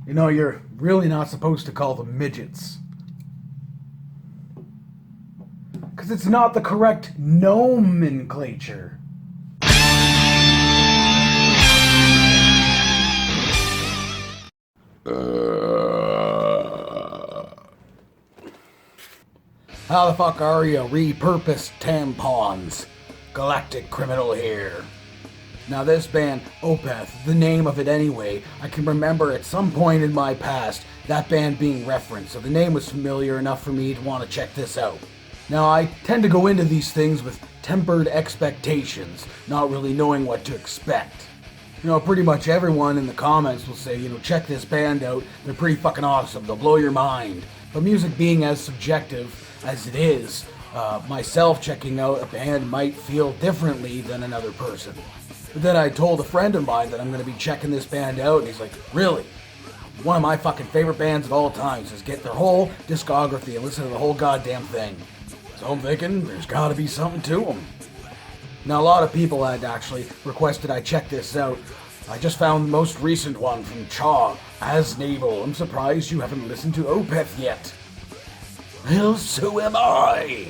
You know, you're really not supposed to call them midgets. Because it's not the correct nomenclature. How the fuck are you, repurposed tampons? Galactic criminal here. Now this band, Opeth, the name of it anyway, I can remember at some point in my past that band being referenced, so the name was familiar enough for me to want to check this out. Now I tend to go into these things with tempered expectations, not really knowing what to expect. You know, pretty much everyone in the comments will say, check this band out, they're pretty fucking awesome, they'll blow your mind. But music being as subjective as it is, myself checking out a band might feel differently than another person. But then I told a friend of mine that I'm going to be checking this band out, and he's like, really? One of my fucking favorite bands of all time. He says, get their whole discography and listen to the whole goddamn thing. So I'm thinking, there's got to be something to them. Now, a lot of people had actually requested I check this out. I just found the most recent one from Chaw, As Navel. I'm surprised you haven't listened to Opeth yet. Well, so am I.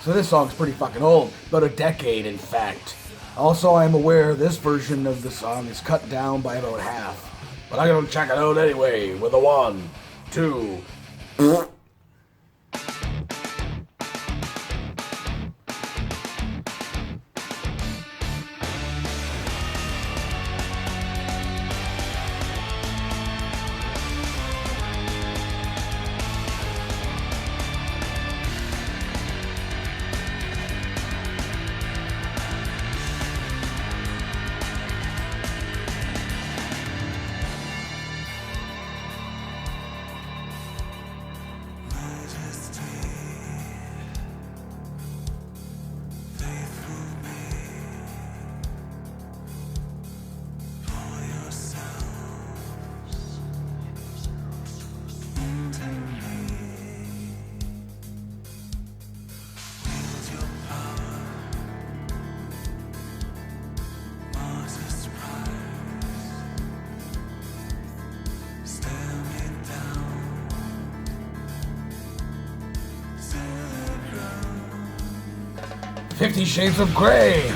So this song's pretty fucking old, about a decade in fact. Also, I'm aware this version of the song is cut down by about half. But I'm gonna check it out anyway, with a 1, 2... Fifty Shades of Grey.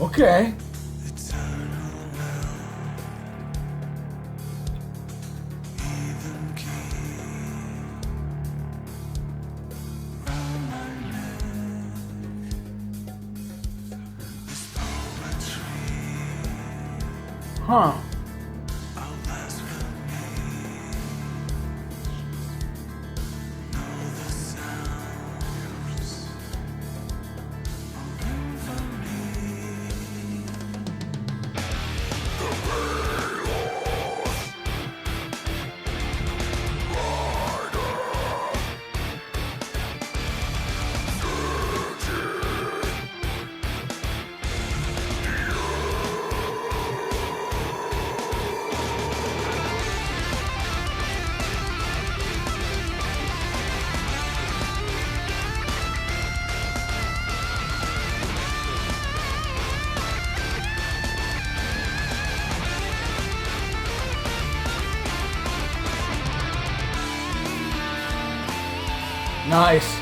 Okay. Huh. Nice.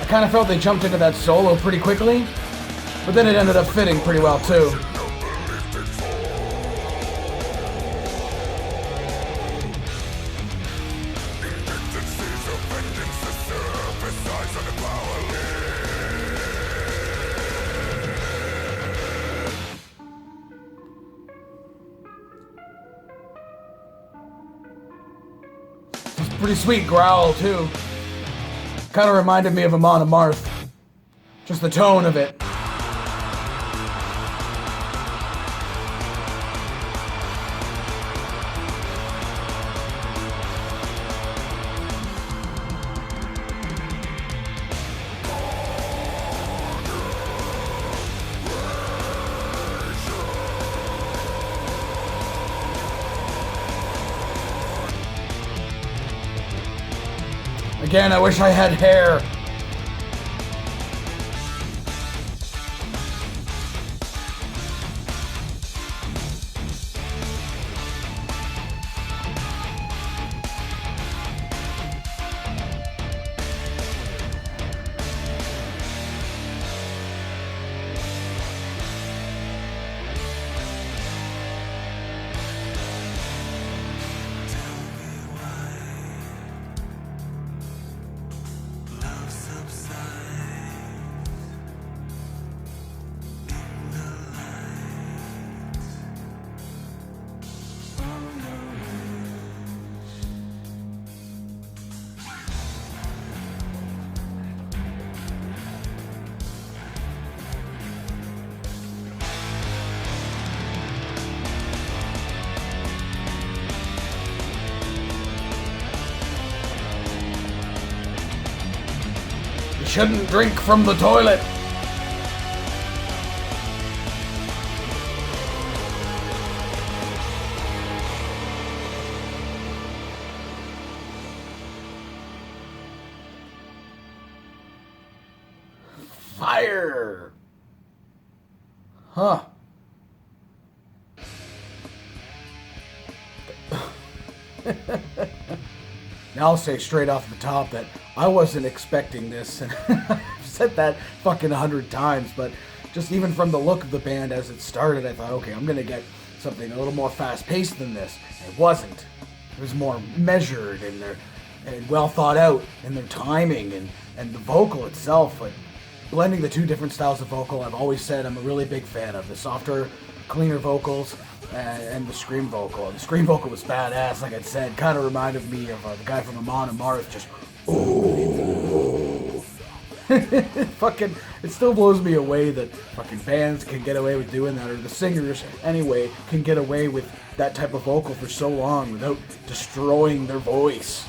I kind of felt they jumped into that solo pretty quickly, but then it ended up fitting pretty well too. Pretty sweet growl, too. Kind of reminded me of Amon Amarth. Just the tone of it. Again, I wish I had hair. You shouldn't drink from the toilet. Fire. Huh. Now I'll say straight off the top that I wasn't expecting this, and I've said that fucking 100 times, but just even from the look of the band as it started, I thought, okay, I'm gonna get something a little more fast-paced than this. It wasn't. It was more measured and well thought out in their timing and the vocal itself, like blending the two different styles of vocal. I've always said I'm a really big fan of the softer, cleaner vocals and the scream vocal. And the scream vocal was badass, like I said. Kind of reminded me of the guy from Amon Amarth, just ooh. Fucking, it still blows me away that fucking bands can get away with doing that, or the singers anyway can get away with that type of vocal for so long without destroying their voice.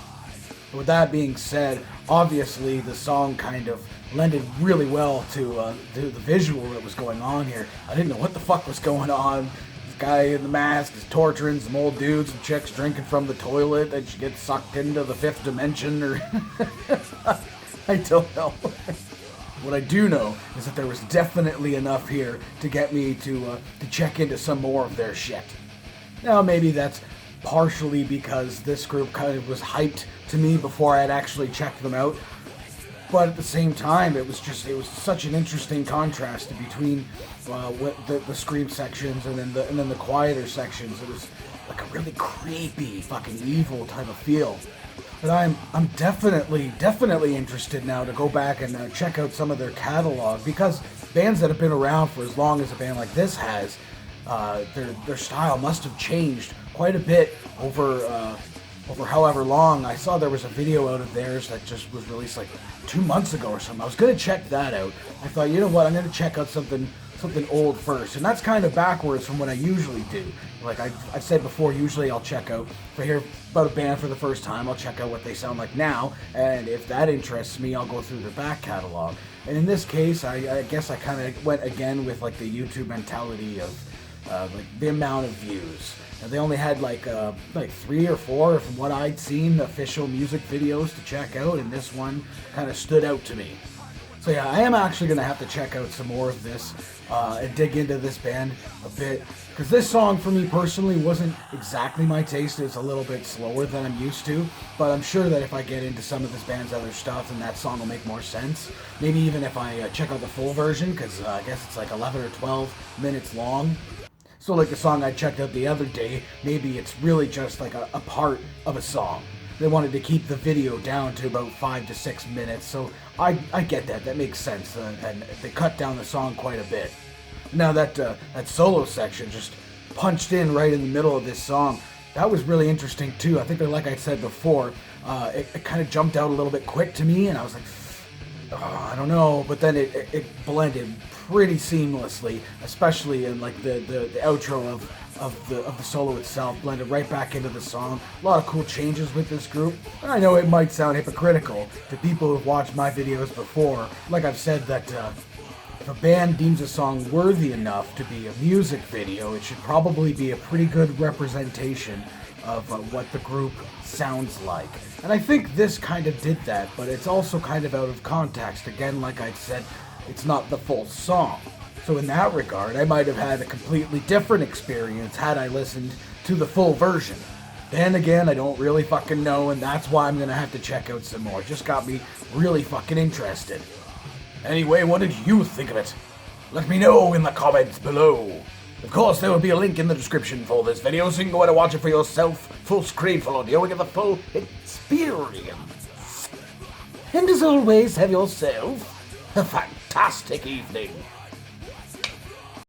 But with that being said, obviously the song kind of lended really well to the visual that was going on here. I didn't know what the fuck was going on. This guy in the mask is torturing some old dudes, some chicks drinking from the toilet, and she gets sucked into the fifth dimension, or I don't know. What I do know is that there was definitely enough here to get me to check into some more of their shit. Now maybe that's partially because this group kind of was hyped to me before I had actually checked them out. But at the same time, it was such an interesting contrast between the scream sections and then the quieter sections. It was like a really creepy, fucking evil type of feel. But I'm definitely interested now to go back and check out some of their catalog, because bands that have been around for as long as a band like this has, their style must have changed quite a bit over however long. I saw there was a video out of theirs that just was released like 2 months ago or something. I was gonna check that out. I thought, you know what, I'm gonna check out something old first, and that's kind of backwards from what I usually do. Like I've said before, usually I'll check out, if I hear about a band for the first time, I'll check out what they sound like now, and if that interests me, I'll go through their back catalog. And in this case, I guess I kind of went again with like the YouTube mentality of like the amount of views. And they only had like 3 or 4, from what I'd seen, official music videos to check out, and this one kind of stood out to me. So yeah, I am actually going to have to check out some more of this and dig into this band a bit, because this song for me personally wasn't exactly my taste. It's a little bit slower than I'm used to, but I'm sure that if I get into some of this band's other stuff, then that song will make more sense. Maybe even if I check out the full version, because I guess it's like 11 or 12 minutes long. So like the song I checked out the other day, maybe it's really just like a part of a song. They wanted to keep the video down to about 5 to 6 minutes, so I get that. That makes sense, and they cut down the song quite a bit. Now that solo section just punched in right in the middle of this song, that was really interesting too. I think that, like I said before, it kind of jumped out a little bit quick to me, and I was like, oh, I don't know, but then it blended pretty seamlessly, especially in like the outro of the solo itself, blended right back into the song. A lot of cool changes with this group, and I know it might sound hypocritical to people who've watched my videos before. Like I've said, that if a band deems a song worthy enough to be a music video, it should probably be a pretty good representation of what the group sounds like. And I think this kind of did that, but it's also kind of out of context. Again, like I said, it's not the full song. So in that regard, I might have had a completely different experience had I listened to the full version. Then again, I don't really fucking know, and that's why I'm gonna have to check out some more. It just got me really fucking interested. Anyway, what did you think of it? Let me know in the comments below. Of course, there will be a link in the description for this video, so you can go ahead and watch it for yourself. Full screen, full audio, and get the full experience. And as always, have yourself a fantastic evening.